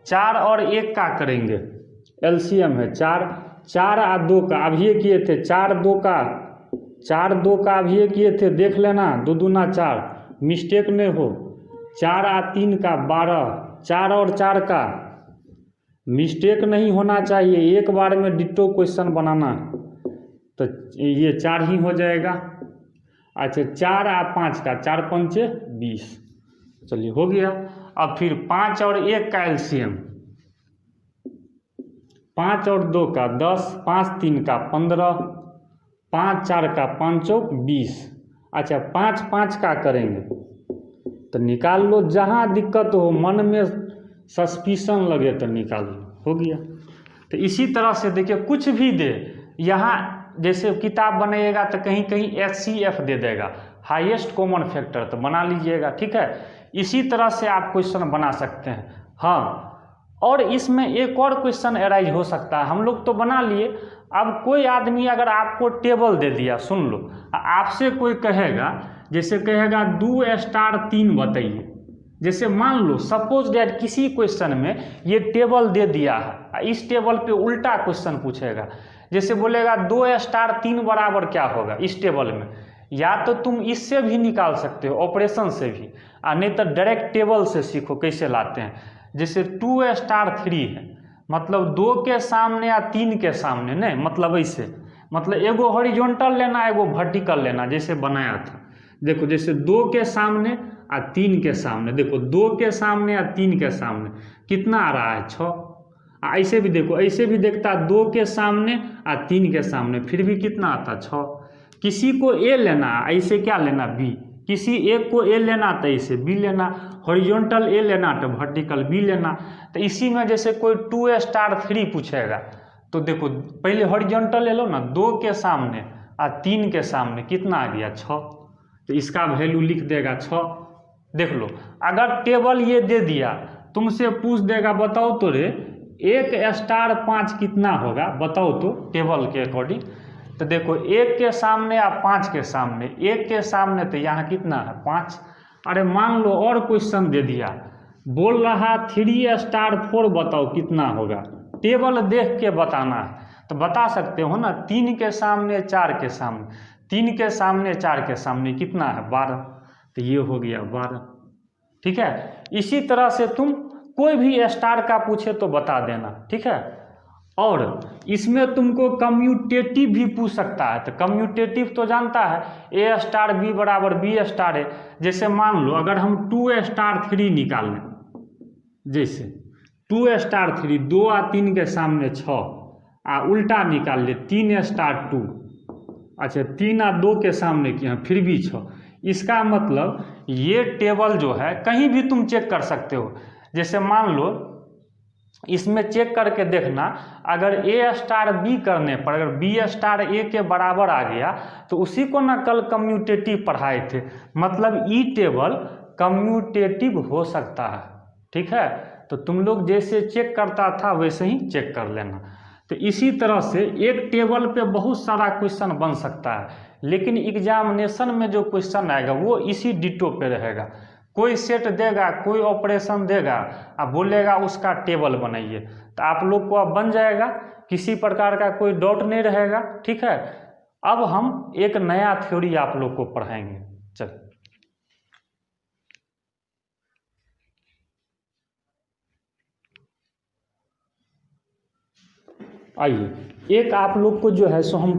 4 और 1 का करेंगे, LCM है 4, 4 और 2 का अभी ये किए थे, 4 2 का, 4 2 का अभी ये किए थे, देख लेना। 2 दूना 4, मिस्टेक नहीं हो। 4 और 3 का 12, 4 और 4 का, मिस्टेक नहीं होना चाहिए, एक बार में डिट्टो क्वेश्चन बनाना, तो ये 4 ही हो जाएगा। अच्छा 4 और 5 का 4 पंचे 20, चलिए हो गया। अब फिर 5 और 1 का एलसीएम, 5 और 2 का 10, 5 3 का 15, 5 4 का 5 चौक 20। अच्छा 5 5 का करेंगे तो निकाल लो, जहाँ दिक्कत हो, मन में सस्पिशन लगे तो निकाल लो, हो गया। तो इसी तरह से देखिए कुछ भी दे, यहाँ जैसे किताब बनाइएगा तो कहीं कहीं HCF दे देगा, हाईएस्ट कॉमन फैक्टर, तो बना लीजिएगा, ठीक है। इसी तरह से आप क्वेश्चन बना सकते हैं। हाँ, और इसमें एक और क्वेश्चन अराइज हो सकता है, हम लोग तो बना लिए, अब कोई आदमी अगर आपको टेबल दे दिया, सुन लो, आपसे कोई कहेगा, जैसे कहेगा 2 स्टार 3 बताइए, जैसे मान लो सपोज दैट किसी क्वेश्चन में ये टेबल दे दिया है, इस टेबल पे उल्टा क्वेश्चन पूछेगा, जैसे बोलेगा 2 स्टार 3 बराबर क्या होगा इस टेबल में, या तो तुम इससे भी निकाल सकते हो, ऑपरेशन से भी, नहीं तो डायरेक्ट टेबल से सीखो कैसे लाते हैं। जैसे 2 स्टार 3 है, मतलब 2 के सामने या 3 के सामने, नहीं मतलब ऐसे, मतलब एगो हॉरिजॉन्टल लेना, एगो वर्टिकल लेना, जैसे बनाया था। देखो जैसे 2 के सामने और 3 के सामने, देखो 2 के सामने या 3 के सामने कितना आ रहा है 6। ऐसे भी देखो, ऐसे भी देखता 2 के सामने और 3 के सामने, फिर भी कितना आता 6। किसी को ए लेना, ऐसे क्या लेना बी, किसी एक को ए लेना तो ऐसे बी लेना, हॉरिजॉन्टल ए लेना तो वर्टिकल बी लेना। तो इसी में जैसे कोई 2 स्टार 3 पूछेगा तो देखो पहले हॉरिजॉन्टल ले लो ना, 2 के सामने और 3 के सामने कितना आ गया 6, तो इसका वैल्यू लिख देगा 6। देख लो, अगर टेबल ये दे दिया, तुमसे पूछ देगा बताओ तो रे 1 स्टार 5 कितना होगा, बताओ तो टेबल के अकॉर्डिंग। तो देखो 1 के सामने या 5 के सामने, 1 के सामने तो यहाँ कितना है 5। अरे मान लो और क्वेश्चन दे दिया, बोल रहा 3 स्टार 4 बताओ कितना होगा, टेबल देख के बताना है, तो बता सकते हो ना, 3 के सामने 4 के सामने, 3 के सामने 4 के सामने कितना है 12, तो ये हो गया 12, ठीक है। इसी तरह से तुम कोई भी स्टार का पूछे तो बता देना, ठीक है। और इसमें तुमको कम्यूटेटिव भी पूछ सकता है, तो कम्यूटेटिव तो जानता है ए स्टार बी बराबर बी स्टार है। जैसे मान लो अगर हम 2 स्टार 3 निकाल लें, जैसे 2 स्टार 3, 2 और 3 के सामने 6, उल्टा निकाल ले 3 स्टार 2, अच्छा 3 और 2 के सामने किया फिर भी 6। इसका मतलब ये टेबल जो है कहीं भी तुम चेक कर सकते हो। जैसे मान लो इसमें चेक करके देखना, अगर ए स्टार बी करने पर अगर बी स्टार ए के बराबर आ गया तो उसी को ना कल कम्यूटेटिव पढ़ाए थे, मतलब ई टेबल कम्यूटेटिव हो सकता है, ठीक है। तो तुम लोग जैसे चेक करता था वैसे ही चेक कर लेना। तो इसी तरह से एक टेबल पे बहुत सारा क्वेश्चन बन सकता है, लेकिन एग्जामिनेशन में जो क्वेश्चन आएगा वो इसी डिटो पे रहेगा। कोई सेट देगा, कोई ऑपरेशन देगा, आप बोलेगा उसका टेबल बनाइए, तो आप लोग को अब बन जाएगा, किसी प्रकार का कोई डाउट नहीं रहेगा, ठीक है। अब हम एक नया थ्योरी आप लोग को पढ़ाएंगे, चलिए। आइए एक आप लोग को जो है सो हम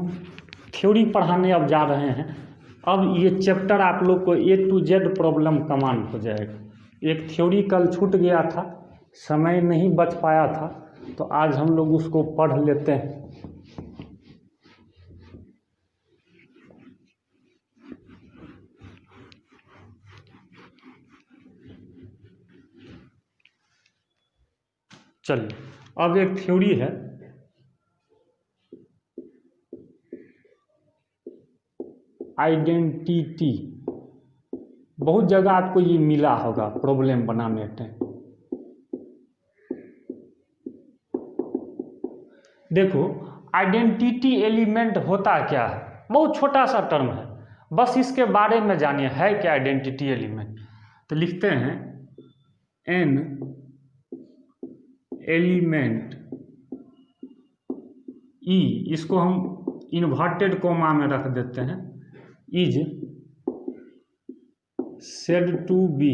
थ्योरी पढ़ाने अब जा रहे हैं। अब ये चैप्टर आप लोग को A to Z problem command हो जाएगा। एक थ्योरी कल छूट गया था, समय नहीं बच पाया था, तो आज हम लोग उसको पढ़ लेते हैं। चलिए, अब एक थ्योरी है, आइडेंटिटी। बहुत जगह आपको ये मिला होगा प्रॉब्लम बनाने टाइम। देखो आइडेंटिटी एलिमेंट होता क्या है, बहुत छोटा सा टर्म है, बस इसके बारे में जानिए है क्या आइडेंटिटी एलिमेंट। तो लिखते हैं एन एलिमेंट ई, इसको हम इन्वर्टेड कोमा में रख देते हैं, is said to be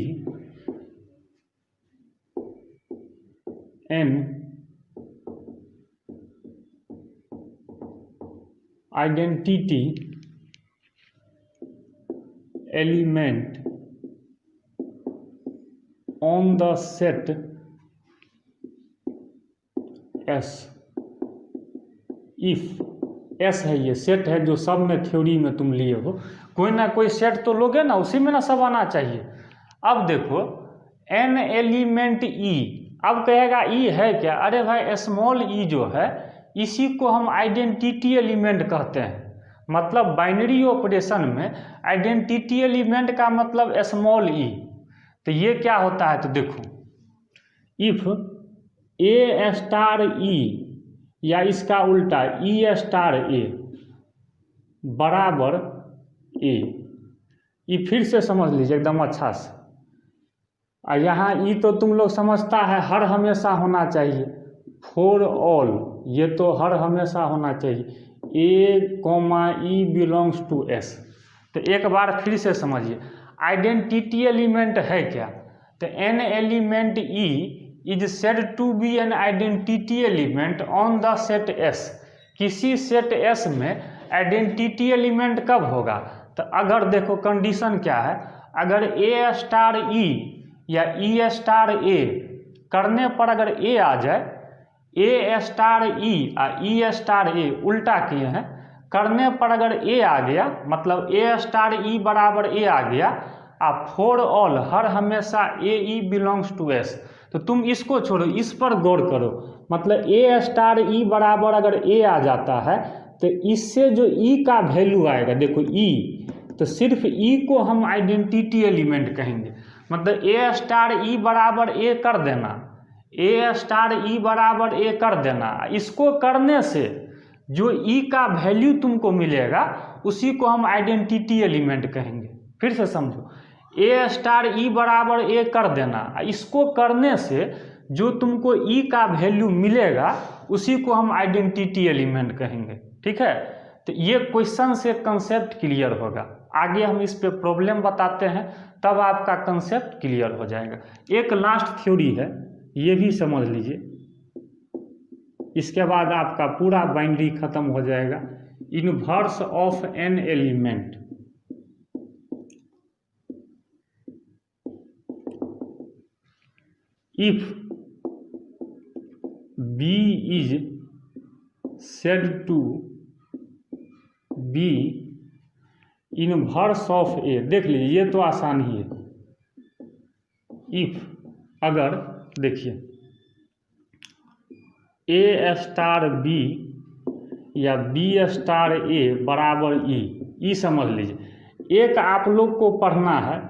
an identity element on the set S, if S है, ये सेट है जो सब में थ्योरी में तुम लिए हो, कोई ना कोई सेट तो लोगे ना, उसी में ना सब आना चाहिए। अब देखो एन एलिमेंट ई, अब कहेगा ई है क्या, अरे भाई स्मॉल ई जो है इसी को हम आइडेंटिटी एलिमेंट कहते हैं। मतलब बाइनरी ऑपरेशन में आइडेंटिटी एलिमेंट का मतलब स्मॉल ई। तो ये क्या होता है, तो देखो इफ ए स्टार ई या इसका उल्टा ई स्टार ए बराबर ए, ये फिर से समझ लीजिए एकदम अच्छा से। और यहाँ ई तो तुम लोग समझता है हर हमेशा होना चाहिए, फॉर ऑल ये तो हर हमेशा होना चाहिए, A comma E belongs to S. तो एक बार फिर से समझिए आइडेंटिटी एलिमेंट है क्या, तो an element e is said to be an identity element on the set S. किसी सेट एस में आइडेंटिटी एलिमेंट कब होगा, तो अगर देखो कंडीशन क्या है, अगर ए स्टार ई या ई स्टार ए करने पर अगर ए आ जाए, ए स्टार ई और ई स्टार ए उल्टा किए हैं, करने पर अगर ए आ गया मतलब ए स्टार ई बराबर ए आ गया, और फॉर ऑल हर हमेशा ए ई बिलोंग्स टू एस, तो तुम इसको छोड़ो, इस पर गौर करो। मतलब ए स्टार ई बराबर अगर ए आ जाता है तो इससे जो ई का वैल्यू आएगा, देखो ई, तो सिर्फ ई को हम आइडेंटिटी एलिमेंट कहेंगे। मतलब ए स्टार ई बराबर ए कर देना, ए स्टार ई बराबर ए कर देना, इसको करने से जो ई का वैल्यू तुमको मिलेगा उसी को हम आइडेंटिटी एलिमेंट कहेंगे। फिर से समझो, ए स्टार ई बराबर ए कर देना, इसको करने से जो तुमको ई का वैल्यू मिलेगा उसी को हम आइडेंटिटी एलिमेंट कहेंगे। ठीक है, तो ये क्वेश्चन से कंसेप्ट क्लियर होगा। आगे हम इस पे प्रॉब्लम बताते हैं तब आपका कंसेप्ट क्लियर हो जाएगा। एक लास्ट थ्योरी है, ये भी समझ लीजिए, इसके बाद आपका पूरा बाइनरी खत्म हो जाएगा। Inverse of an element, if B is said to be inverse of A, देख लीजिए ये तो आसान ही है। इफ अगर देखिए ए स्टार बी या बी स्टार ए बराबर ई समझ लीजिए। एक आप लोग को पढ़ना है,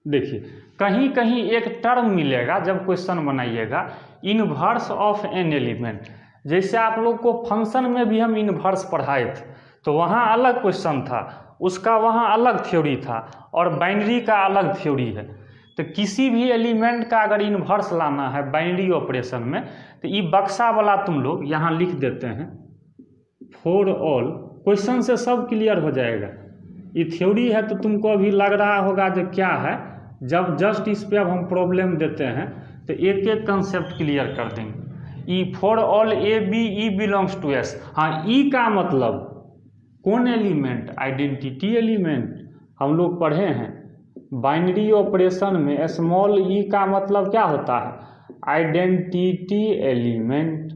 देखिए कहीं कहीं एक टर्म मिलेगा जब क्वेश्चन बनाइएगा, इनवर्स ऑफ एन एलिमेंट। जैसे आप लोग को फंक्शन में भी हम इनवर्स पढ़ाए थे, तो वहाँ अलग क्वेश्चन था, उसका वहाँ अलग थ्योरी था, और बाइनरी का अलग थ्योरी है। तो किसी भी एलिमेंट का अगर इनवर्स लाना है बाइनरी ऑपरेशन में, तो ये बक्सा वाला तुम लोग यहाँ लिख देते हैं फॉर ऑल, क्वेश्चन से सब क्लियर हो जाएगा। ये थ्योरी है तो तुमको अभी लग रहा होगा जो क्या है, जब जस्ट इस पे अब हम प्रॉब्लम देते हैं तो एक एक कंसेप्ट क्लियर कर देंगे। E for all a b e belongs to S, हाँ ई का मतलब कौन एलिमेंट, आइडेंटिटी एलिमेंट। हम लोग पढ़े हैं बाइनरी ऑपरेशन में स्मॉल ई का मतलब क्या होता है, आइडेंटिटी एलिमेंट,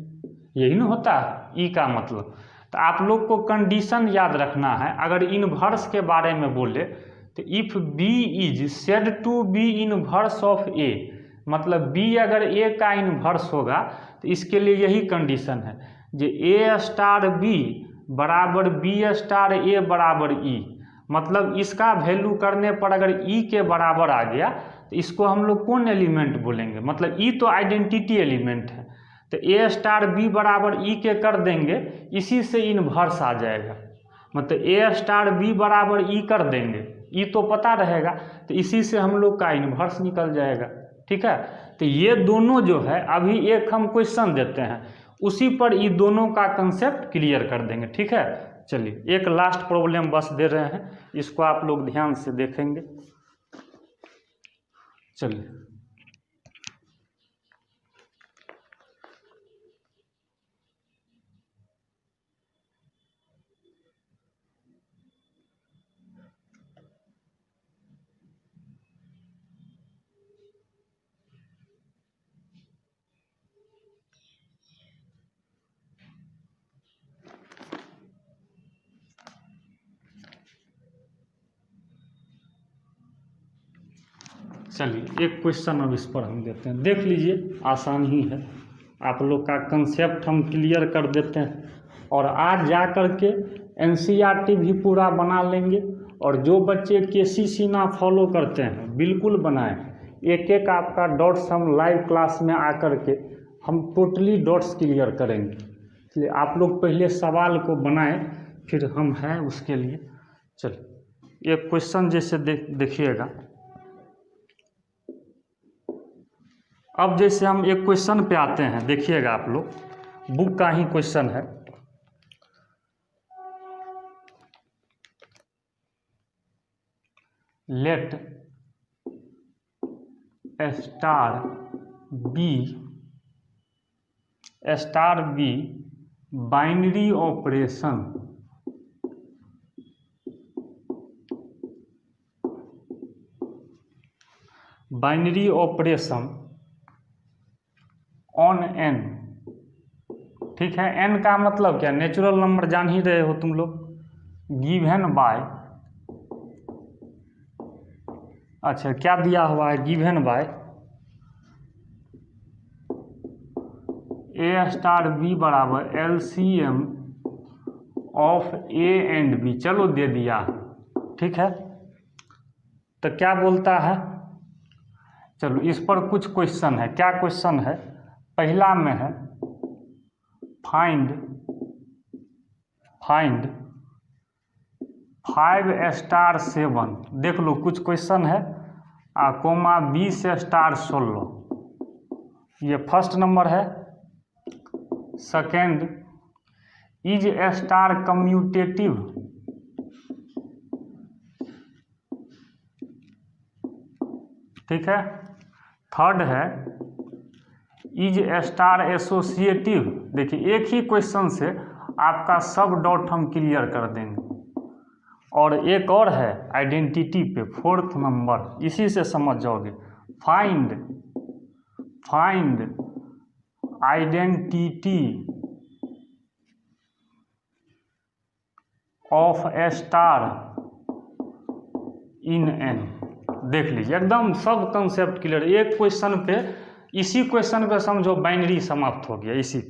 यही ना होता है ई का मतलब। तो आप लोग को कंडीशन याद रखना है, अगर इनवर्स के बारे में बोले तो if B is said to be inverse of A, मतलब बी अगर ए का इनवर्स होगा तो इसके लिए यही कंडीशन है जो ए स्टार बी बराबर बी स्टार ए बराबर ई, मतलब इसका वैल्यू करने पर अगर ई के बराबर आ गया तो इसको हम लोग कौन एलिमेंट बोलेंगे, मतलब ई तो आइडेंटिटी एलिमेंट है, तो ए स्टार बी बराबर ई के कर देंगे, इसी से इनवर्स आ जाएगा। मतलब ए स्टार बी बराबर ई कर देंगे, ई तो पता रहेगा, तो इसी से हम लोग का इनवर्स निकल जाएगा। ठीक है, तो ये दोनों जो है अभी एक हम क्वेश्चन देते हैं, उसी पर ये दोनों का कंसेप्ट क्लियर कर देंगे। ठीक है, चलिए एक लास्ट प्रॉब्लम बस दे रहे हैं, इसको आप लोग ध्यान से देखेंगे। चलिए चलिए एक क्वेश्चन अब इस पर हम देते हैं, देख लीजिए, आसान ही है। आप लोग का कंसेप्ट हम क्लियर कर देते हैं और आज जा कर के एनसीईआरटी भी पूरा बना लेंगे। और जो बच्चे केसीसी ना फॉलो करते हैं बिल्कुल बनाएं। एक एक आपका डॉट्स हम लाइव क्लास में आकर के हम टोटली डॉट्स क्लियर करेंगे। इसलिए आप लोग पहले सवाल को बनाएं, फिर हम हैं उसके लिए। चलिए एक क्वेश्चन जैसे देखिएगा। अब जैसे हम एक क्वेश्चन पे आते हैं, देखिएगा आप लोग, बुक का ही क्वेश्चन है। Let star be binary operation on N. ठीक है, एन का मतलब क्या, नेचुरल नंबर जान ही रहे हो तुम लोग, गिवन बाय, अच्छा क्या दिया हुआ है, given by A star B बराबर LCM of A and B. चलो दे दिया, ठीक है। तो क्या बोलता है, चलो इस पर कुछ क्वेश्चन है। क्या क्वेश्चन है, पहला में है फाइंड 5 स्टार 7। देख लो कुछ क्वेश्चन है, कोमा 20 स्टार 16, ये फर्स्ट नंबर है। सेकेंड, इज स्टार कम्यूटेटिव, ठीक है। थर्ड है इज स्टार एसोसिएटिव। देखिए एक ही क्वेश्चन से आपका सब डाउट हम क्लियर कर देंगे। और एक और है आइडेंटिटी पे, फोर्थ नंबर, इसी से समझ जाओगे। Find identity of A star in an. देख लीजिए एकदम सब कंसेप्ट क्लियर। एक क्वेश्चन पे, इसी क्वेश्चन पे समझो बाइनरी समाप्त हो गया इसी।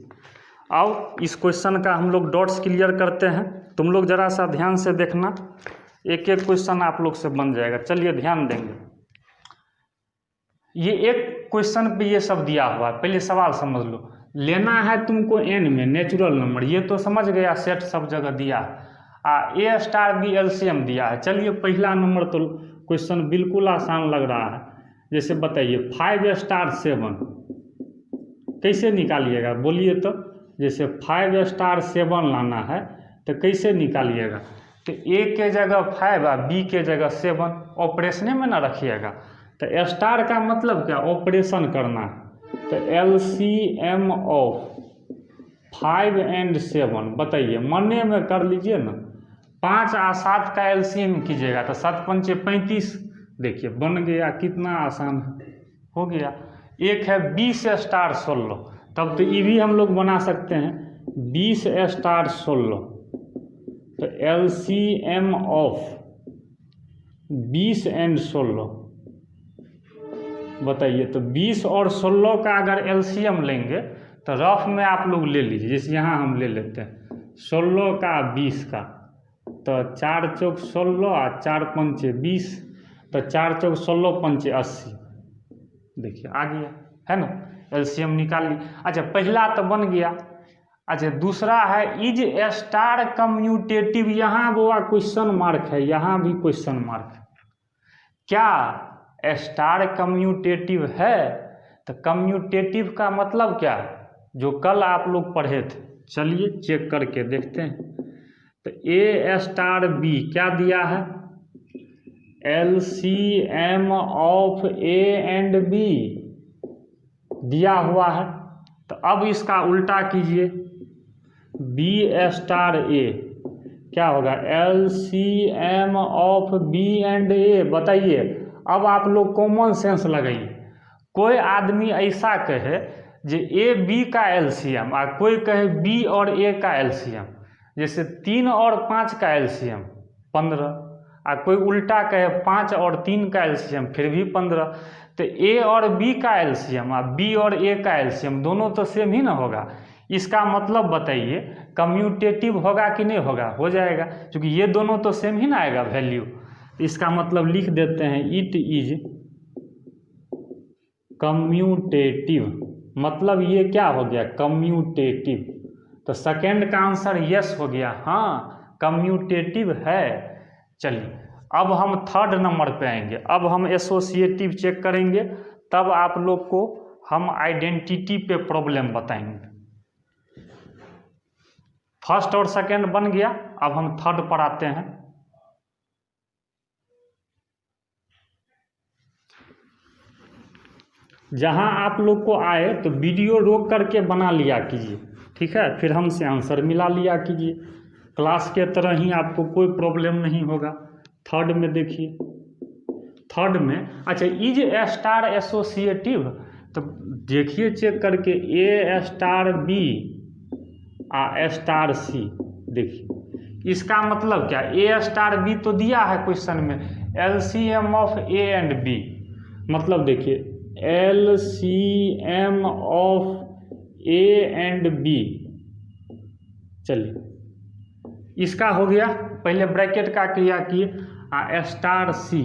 आओ इस क्वेश्चन का हम लोग डॉट्स क्लियर करते हैं, तुम लोग जरा सा ध्यान से देखना, एक एक क्वेश्चन आप लोग से बन जाएगा। चलिए ध्यान देंगे। ये एक क्वेश्चन पे ये सब दिया हुआ है, पहले सवाल समझ लो। लेना है तुमको एन में नेचुरल नंबर, ये तो समझ गया, सेट सब जगह दिया है। ए स्टार बी एलसीएम दिया है। चलिए पहला नंबर तो क्वेश्चन बिल्कुल आसान लग रहा है। जैसे बताइए 5 स्टार 7 कैसे निकालिएगा, बोलिए तो। जैसे 5 स्टार 7 लाना है तो कैसे निकालिएगा, तो ए के जगह 5 और बी के जगह 7, ऑपरेशने में ना रखिएगा। तो स्टार का मतलब क्या, ऑपरेशन करना है। तो एलसीएम ऑफ 5 और 7 बताइए, मने में कर लीजिए ना। 5 और 7 का एलसीएम कीजिएगा तो 7 पंचे 35। देखिए बन गया, कितना आसान हो गया। एक है 20 स्टार 16, तब तो ये भी हम लोग बना सकते हैं 20 स्टार 16। तो एलसीएम ऑफ 20 और 16 बताइए। तो 20 और 16 का अगर एलसीएम लेंगे तो रफ में आप लोग ले लीजिए, जैसे यहाँ हम ले लेते हैं 16 का 20 का, तो 4 चौक 16 और 4 पंचे 20, तो 4 चौक 16 पंचे 80। देखिए आ गया है ना, एलसीएम निकाल ली। अच्छा पहला तो बन गया। अच्छा दूसरा है इज स्टार कम्यूटेटिव, यहाँ वो क्वेश्चन मार्क है, यहाँ भी क्वेश्चन मार्क है। क्या स्टार कम्यूटेटिव है? तो कम्यूटेटिव का मतलब क्या है, जो कल आप लोग पढ़े थे। चलिए चेक करके देखते हैं। तो ए स्टार बी क्या दिया है, LCM of A and b दिया हुआ है। तो अब इसका उल्टा कीजिए, बी स्टार ए क्या होगा, एलसीएम ऑफ बी एंड ए। बताइए अब आप लोग कॉमन सेंस लगाइए। कोई आदमी ऐसा कहे जे ए बी का एलसीएम और कोई कहे बी और ए का एलसीएम, जैसे 3 और 5 का एलसीएम 15, कोई उल्टा कहे 5 और 3 का एलसीएम फिर भी 15, तो ए और बी का एलसीएम और बी और ए का एलसीएम दोनों तो सेम ही ना होगा। इसका मतलब बताइए कम्यूटेटिव होगा कि नहीं होगा, हो जाएगा, क्योंकि ये दोनों तो सेम ही ना आएगा वैल्यू। इसका मतलब लिख देते हैं इट इज कम्यूटेटिव, मतलब ये क्या हो गया कम्यूटेटिव। तो सेकेंड का आंसर यस हो गया, हाँ कम्यूटेटिव है। चलिए अब हम थर्ड नंबर पे आएंगे। अब हम एसोसिएटिव चेक करेंगे, तब आप लोग को हम आइडेंटिटी पे प्रॉब्लम बताएंगे। फर्स्ट और सेकेंड बन गया, अब हम थर्ड पर आते हैं। जहां आप लोग को आए तो वीडियो रोक करके बना लिया कीजिए, ठीक है, फिर हमसे आंसर मिला लिया कीजिए। क्लास के तरह ही आपको कोई प्रॉब्लम नहीं होगा। थर्ड में देखिए, थर्ड में अच्छा इज ए स्टार एसोसिएटिव, तो देखिए चेक करके ए स्टार बी आ स्टार सी। देखिए इसका मतलब क्या, ए स्टार बी तो दिया है क्वेश्चन में, LCM of A and b, मतलब देखिए LCM of A and b. चलिए इसका हो गया, पहले ब्रैकेट का क्रिया किए स्टार सी।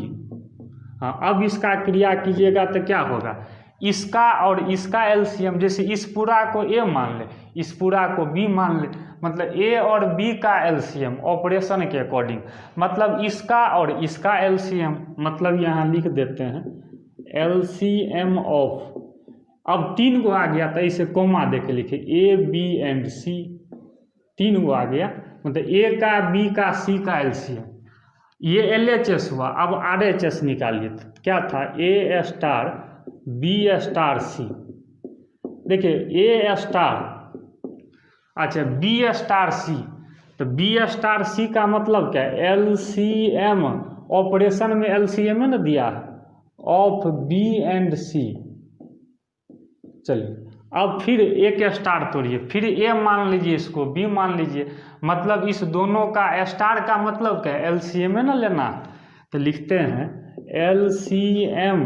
हाँ अब इसका क्रिया कीजिएगा तो क्या होगा, इसका और इसका एलसीएम, जैसे इस पूरा को ए मान ले, इस पूरा को बी मान ले, मतलब ए और बी का एलसीएम ऑपरेशन के अकॉर्डिंग, मतलब इसका और इसका एलसीएम, मतलब यहाँ लिख देते हैं LCM ऑफ, अब 3 गो आ गया तो इसे कोमा दे के लिखे ए बी एंड सी, 3 गो आ गया, मतलब ए का बी का सी का एलसीएम। ये LHS हुआ, अब RHS निकालिए, क्या था ए स्टार बी स्टार सी। देखिए ए स्टार, अच्छा बी स्टार सी, तो बी स्टार सी का मतलब क्या है, LCM ऑपरेशन में LCM है ना दिया है ऑफ बी एंड सी। चलिए अब फिर एक स्टार तोड़िए, फिर ए मान लीजिए, इसको बी मान लीजिए, मतलब इस दोनों का स्टार का मतलब क्या है, एलसीएम है ना लेना, तो लिखते हैं LCM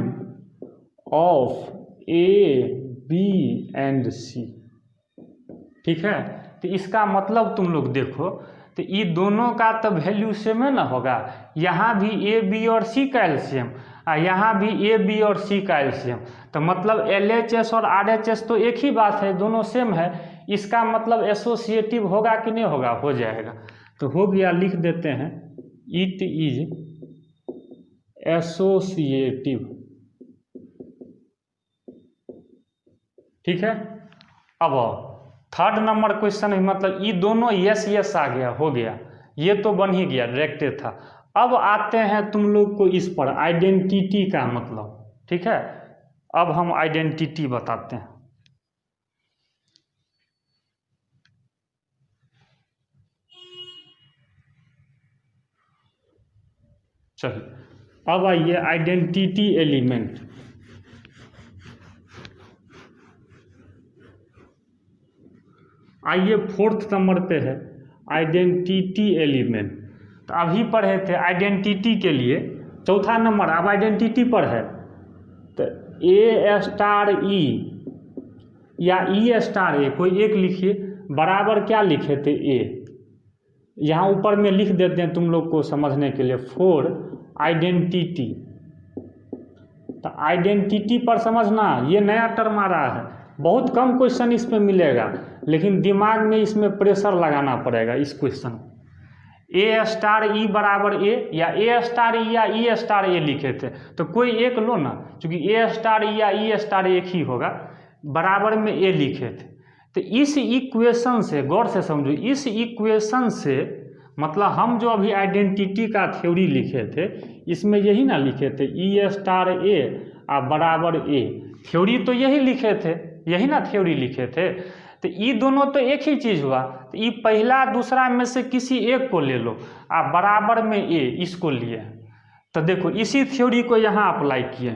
of A B and C, ठीक है। तो इसका मतलब तुम लोग देखो, तो ये दोनों का तो वैल्यू सेम है ना होगा, यहाँ भी ए बी और सी का एलसीएम, यहाँ भी ए बी और सी का एलसीएम, तो मतलब LHS और RHS तो एक ही बात है, दोनों सेम है। इसका मतलब एसोसिएटिव होगा कि नहीं होगा, हो जाएगा। तो हो गया, लिख देते हैं इट इज एसोसिएटिव, ठीक है। अब थर्ड नंबर क्वेश्चन, मतलब ये दोनों यस यस आ गया, हो गया, ये तो बन ही गया, डायरेक्ट था। अब आते हैं तुम लोग को इस पर आइडेंटिटी का मतलब, ठीक है। अब हम आइडेंटिटी बताते हैं। चलिए अब आइए आइडेंटिटी एलिमेंट। आइए फोर्थ नंबर पे है आइडेंटिटी एलिमेंट। तो अभी पढ़े थे आइडेंटिटी के लिए, चौथा नंबर अब आइडेंटिटी पर है। तो ए स्टार ई या ई स्टार ए, कोई एक लिखिए, बराबर क्या लिखे थे ए, यहाँ ऊपर में लिख देते हैं तुम लोग को समझने के लिए, फॉर आइडेंटिटी। तो आइडेंटिटी पर समझना, ये नया टर्म आ रहा है, बहुत कम क्वेश्चन इसमें मिलेगा, लेकिन दिमाग में इसमें प्रेशर लगाना पड़ेगा इस क्वेश्चन। ए स्टार ई बराबर ए, या ए स्टार ई या ई स्टार ए लिखे थे, तो कोई एक लो ना, क्योंकि ए स्टार ई या ई स्टार एक ही होगा, बराबर में ए लिखे थे। तो इस इक्वेशन से, गौर से समझो, इस इक्वेशन से मतलब हम जो अभी आइडेंटिटी का थ्योरी लिखे थे, इसमें यही ना लिखे थे ई स्टार ए बराबर ए, थ्योरी तो यही लिखे थे, यही ना थ्योरी लिखे थे। तो ये दोनों तो एक ही चीज़ हुआ, तो ये पहला दूसरा में से किसी एक को ले लो, बराबर में ए इसको लिए, तो देखो इसी थ्योरी को यहाँ अप्लाई किए।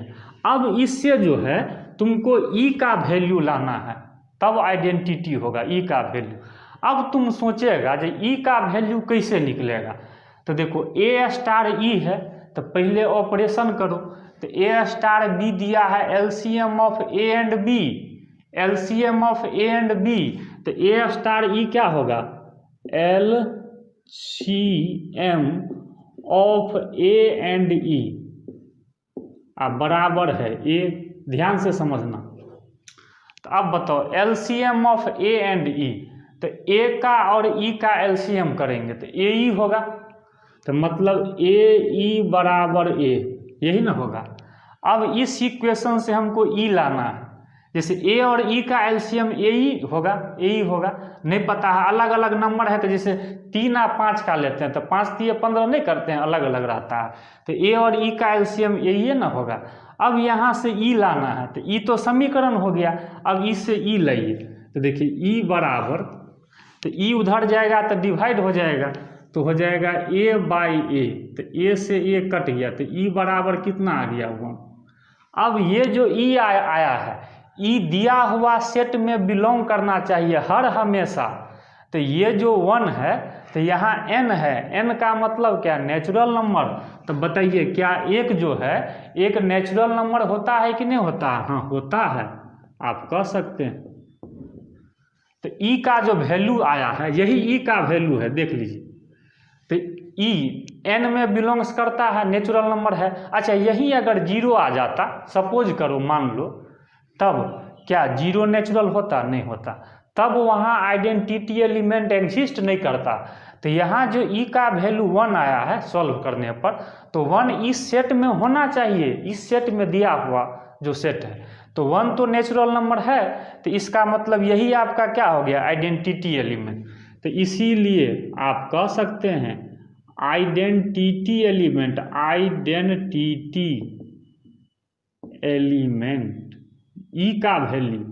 अब इससे जो है तुमको ई का वैल्यू लाना है, तब आइडेंटिटी होगा ई का वैल्यू। अब तुम सोचेगा जो ई का वैल्यू कैसे निकलेगा, तो देखो ए स्टार ई है तो पहले ऑपरेशन करो, तो ए स्टार बी दिया है LCM of A and b, LCM of A and b, तो ए स्टार ई क्या होगा LCM of A and e बराबर है ए, ध्यान से समझना। तो अब बताओ LCM of A and e, तो ए का और ई का एलसीएम करेंगे तो ए ई होगा, तो मतलब ए ई बराबर ए, यही ना होगा। अब इस इक्वेशन से हमको ई लाना है, जैसे ए और ई का एलसीएम ए ई होगा, ए ई होगा, नहीं पता है अलग अलग नंबर है, तो जैसे 3 और 5 का लेते हैं तो 5 3 15 नहीं करते हैं, अलग अलग रहता है, तो ए और ई का एलसीएम ए ही ना होगा। अब यहाँ से ई लाना है, तो ई तो समीकरण हो गया, अब ई से ई लाइए, तो देखिए ई बराबर, तो ई उधर जाएगा तो डिवाइड हो जाएगा, तो हो जाएगा ए बाई ए, तो ए से ए कट गया, तो ई बराबर कितना आ गया 1। अब ये जो ई आया है, ई दिया हुआ सेट में बिलोंग करना चाहिए हर हमेशा, तो ये जो 1 है तो यहाँ n है, n का मतलब क्या नेचुरल नंबर, तो बताइए क्या एक जो है एक नेचुरल नंबर होता है कि नहीं होता है? हाँ होता है, आप कह सकते हैं। तो ई का जो वैल्यू आया है यही ई का वैल्यू है, देख लीजिए, तो ई n में बिलोंग्स करता है, नेचुरल नंबर है। अच्छा यही अगर 0 आ जाता, सपोज करो मान लो, तब क्या 0 नेचुरल होता? नहीं होता, तब वहाँ आइडेंटिटी एलिमेंट एग्जिस्ट नहीं करता। तो यहाँ जो ई का वैल्यू 1 आया है सॉल्व करने पर, तो 1 इस सेट में होना चाहिए, इस सेट में दिया हुआ जो सेट है, तो 1 तो नेचुरल नंबर है, तो इसका मतलब यही आपका क्या हो गया आइडेंटिटी एलिमेंट। तो इसीलिए आप कह सकते हैं आइडेंटिटी एलिमेंट, आइडेंटिटी एलिमेंट ई का वैल्यू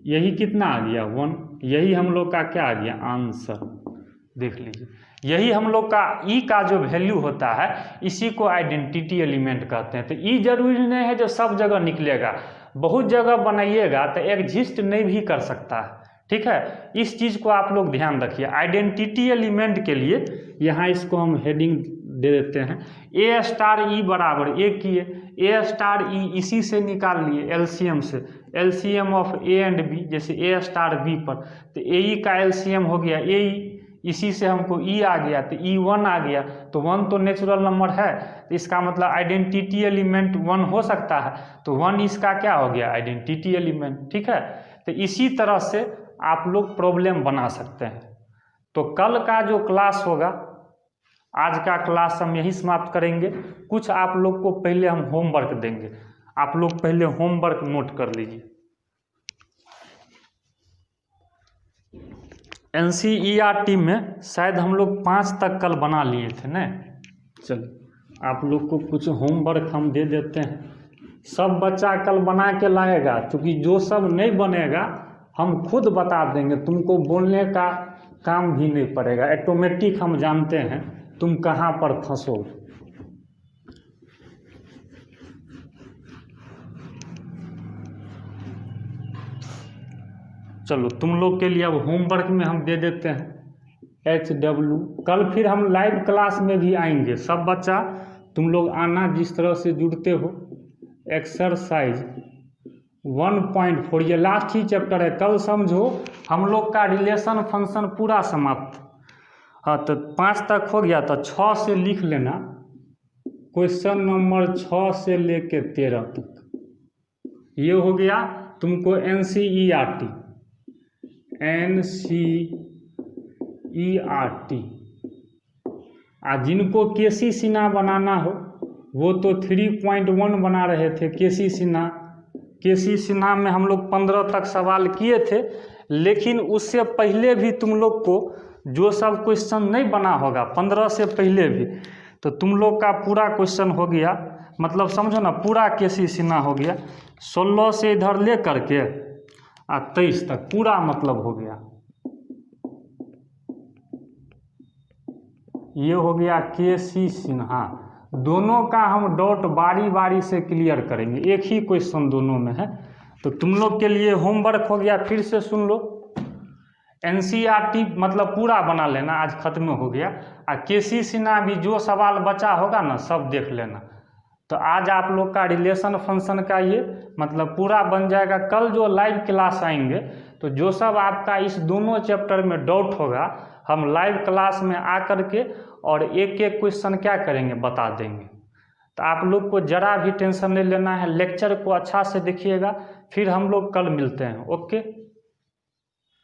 यही कितना आ गया 1, यही हम लोग का क्या आ गया आंसर, देख लीजिए, यही हम लोग का ई का जो वैल्यू होता है इसी को आइडेंटिटी एलिमेंट कहते हैं। तो ई जरूरी नहीं है जो सब जगह निकलेगा, बहुत जगह बनाइएगा तो एग्जिस्ट नहीं भी कर सकता है, ठीक है, इस चीज़ को आप लोग ध्यान रखिए। आइडेंटिटी एलिमेंट के लिए यहाँ इसको हम हेडिंग दे देते हैं, ए स्टार ई बराबर ए किए, ए स्टार ई इसी से निकाल लिए एलसीएम से, LCM of A and b, जैसे ए स्टार बी पर, तो ए ई का एलसीएम हो गया ए ई, इसी से हमको ई आ गया, तो ई 1 आ गया, तो 1 तो नेचुरल नंबर है, तो इसका मतलब आइडेंटिटी एलिमेंट 1 हो सकता है, तो 1 इसका क्या हो गया आइडेंटिटी एलिमेंट, ठीक है। तो इसी तरह से आप लोग प्रॉब्लम बना सकते हैं। तो कल का जो क्लास होगा, आज का क्लास हम यही समाप्त करेंगे। कुछ आप लोग को पहले हम होमवर्क देंगे, आप लोग पहले होमवर्क नोट कर लीजिए। NCERT में शायद हम लोग 5 तक कल बना लिए थे ना, चलिए आप लोग को कुछ होमवर्क हम दे देते हैं, सब बच्चा कल बना के लाएगा, क्योंकि जो सब नहीं बनेगा हम खुद बता देंगे, तुमको बोलने का काम भी नहीं पड़ेगा, ऑटोमेटिक हम जानते हैं तुम कहाँ पर फंसो। चलो तुम लोग के लिए अब होमवर्क में हम दे देते हैं HW, कल फिर हम लाइव क्लास में भी आएंगे, सब बच्चा तुम लोग आना जिस तरह से जुड़ते हो। एक्सरसाइज 1.4 ये लास्ट ही चैप्टर है, कल समझो हम लोग का रिलेशन फंक्शन पूरा समाप्त। हाँ तो 5 तक हो गया, तो 6 से लिख लेना, क्वेश्चन नंबर 6 से लेके 13 तक ये हो गया तुमको NCERT। जिनको केसी सिन्हा बनाना हो वो तो 3.1 बना रहे थे, केसी सिन्हा में हम लोग 15 तक सवाल किए थे, लेकिन उससे पहले भी तुम लोग को जो सब क्वेश्चन नहीं बना होगा 15 से पहले भी, तो तुम लोग का पूरा क्वेश्चन हो गया, मतलब समझो ना पूरा केसी सिन्हा हो गया, 16 से इधर ले करके 23 तक पूरा मतलब हो गया। ये हो गया केसी सिन्हा, दोनों का हम डॉट बारी बारी से क्लियर करेंगे, एक ही क्वेश्चन दोनों में है। तो तुम लोग के लिए होमवर्क हो गया, फिर से सुन लो। एनसीईआरटी मतलब पूरा बना लेना, आज खत्म हो गया। केसी सिन्हा भी जो सवाल बचा होगा ना सब देख लेना। तो आज आप लोग का रिलेशन फंक्शन का ये मतलब पूरा बन जाएगा। कल जो लाइव क्लास आएंगे तो जो सब आपका इस दोनों चैप्टर में डाउट होगा हम लाइव क्लास में आकर के और एक एक क्वेश्चन क्या करेंगे बता देंगे। तो आप लोग को ज़रा भी टेंशन नहीं लेना है, लेक्चर को अच्छा से देखिएगा। फिर हम लोग कल मिलते हैं। ओके।